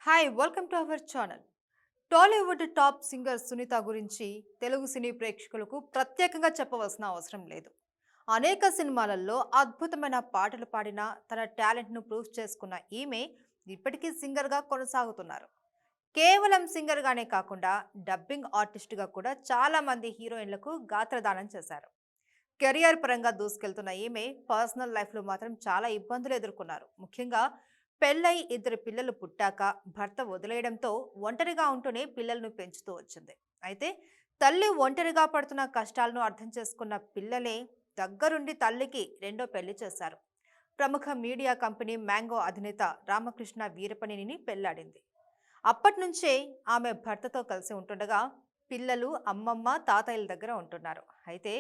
Hi welcome to our channel. Tollywood top singer Sunitha గురించి తెలుగు సినీ ప్రేక్షకులకు ప్రత్యేకంగా చెప్పవలసిన అవసరం లేదు. అనేక సినిమాలలో అద్భుతమైన పాటలు పాడిన తన టాలెంట్ను ప్రూవ్ చేసుకున్న ఈమె ఇప్పటికీ సింగర్గా కొనసాగుతున్నారు. కేవలం సింగర్గానే కాకుండా డబ్బింగ్ ఆర్టిస్ట్గా కూడా చాలా మంది హీరోయిన్లకు గాత్రదానం చేశారు. కెరియర్ పరంగా దూసుకెళ్తున్న ఈమె పర్సనల్ లైఫ్లో మాత్రం చాలా ఇబ్బందులు ఎదుర్కొన్నారు. ముఖ్యంగా పెళ్ళై ఇద్దరు పిల్లలు పుట్టాక భర్త వదిలేయడంతో ఒంటరిగా ఉంటూనే పిల్లలను పెంచుతూ వచ్చింది. అయితే తల్లి ఒంటరిగా పడుతున్న కష్టాలను అర్థం చేసుకున్న పిల్లలే దగ్గరుండి తల్లికి రెండో పెళ్లి చేశారు. ప్రముఖ మీడియా కంపెనీ మ్యాంగో అధినేత రామకృష్ణ వీరపనేనిని పెళ్లాడింది. అప్పట్నుంచే ఆమె భర్తతో కలిసి ఉంటుండగా పిల్లలు అమ్మమ్మ తాతయ్యల దగ్గర ఉంటున్నారు. అయితే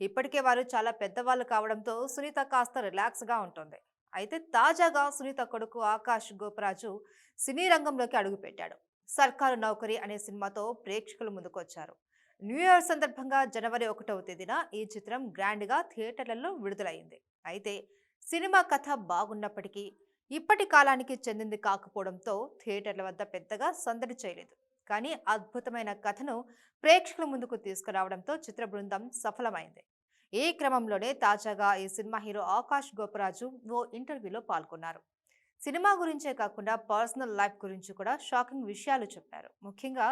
ఇప్పటికే వారు చాలా పెద్దవాళ్ళు కావడంతో సునీత కాస్త రిలాక్స్గా ఉంటుంది. అయితే తాజాగా సునీత కొడుకు ఆకాష్ గోపరాజు సినీ రంగంలోకి అడుగుపెట్టాడు. సర్కారు నౌకరీ అనే సినిమాతో ప్రేక్షకుల ముందుకొచ్చారు. న్యూ ఇయర్ సందర్భంగా జనవరి 1వ తేదీన ఈ చిత్రం గ్రాండ్గా థియేటర్లలో విడుదలైంది. అయితే సినిమా కథ బాగున్నప్పటికీ ఇప్పటి కాలానికి చెందింది కాకపోవడంతో థియేటర్ల వద్ద పెద్దగా సందడి చేయలేదు. కానీ అద్భుతమైన కథను ప్రేక్షకుల ముందుకు తీసుకురావడంతో చిత్ర బృందం సఫలమైంది. ఈ క్రమంలోనే తాజాగా ఈ సినిమా హీరో ఆకాష్ గోపరాజు ఓ ఇంటర్వ్యూలో పాల్గొన్నారు. సినిమా గురించే కాకుండా పర్సనల్ లైఫ్ గురించి కూడా షాకింగ్ విషయాలు చెప్పారు. ముఖ్యంగా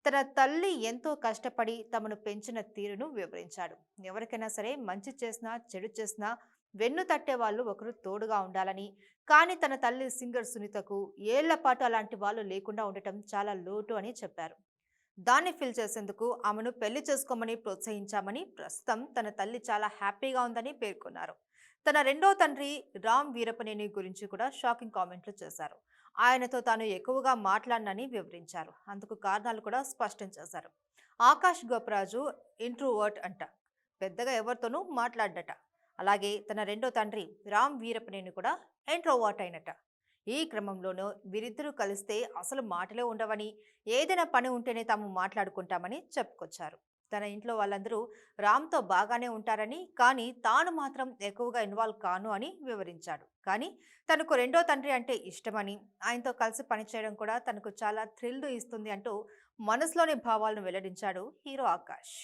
తన తల్లి ఎంతో కష్టపడి తమను పెంచిన తీరును వివరించాడు. ఎవరికైనా సరే మంచి చేసినా చెడు చేసినా వెన్ను తట్టే వాళ్ళు ఒకరు తోడుగా ఉండాలని, కానీ తన తల్లి సింగర్ సునీతకు ఏళ్ల పాటు అలాంటి వాళ్ళు లేకుండా ఉండటం చాలా లోటు అని చెప్పారు. దాన్ని ఫిల్ చేసేందుకు ఆమెను పెళ్లి చేసుకోమని ప్రోత్సహించామని, ప్రస్తుతం తన తల్లి చాలా హ్యాపీగా ఉందని పేర్కొన్నారు. తన రెండో తండ్రి రామ్ వీరపనేని గురించి కూడా షాకింగ్ కామెంట్లు చేశారు. ఆయనతో తాను ఎక్కువగా మాట్లాడనని వివరించారు. అందుకు కారణాలు కూడా స్పష్టం చేశారు. ఆకాష్ గోపరాజు ఇంట్రోవర్ట్ అంట, పెద్దగా ఎవరితోనూ మాట్లాడట. అలాగే తన రెండో తండ్రి రామ్ వీరపనేని కూడా ఇంట్రోవర్ట్ అయినట. ఈ క్రమంలోనూ వీరిద్దరూ కలిస్తే అసలు మాటలే ఉండవని, ఏదైనా పని ఉంటేనే తాము మాట్లాడుకుంటామని చెప్పుకొచ్చారు. తన ఇంట్లో వాళ్ళందరూ రామ్తో బాగానే ఉంటారని, కానీ తాను మాత్రం ఎక్కువగా ఇన్వాల్వ్ కాను అని వివరించాడు. కానీ తనకు రెండో తండ్రి అంటే ఇష్టమని, ఆయనతో కలిసి పనిచేయడం కూడా తనకు చాలా థ్రిల్ ఇస్తుంది అంటూ మనసులోని భావాలను వెల్లడించాడు హీరో ఆకాష్.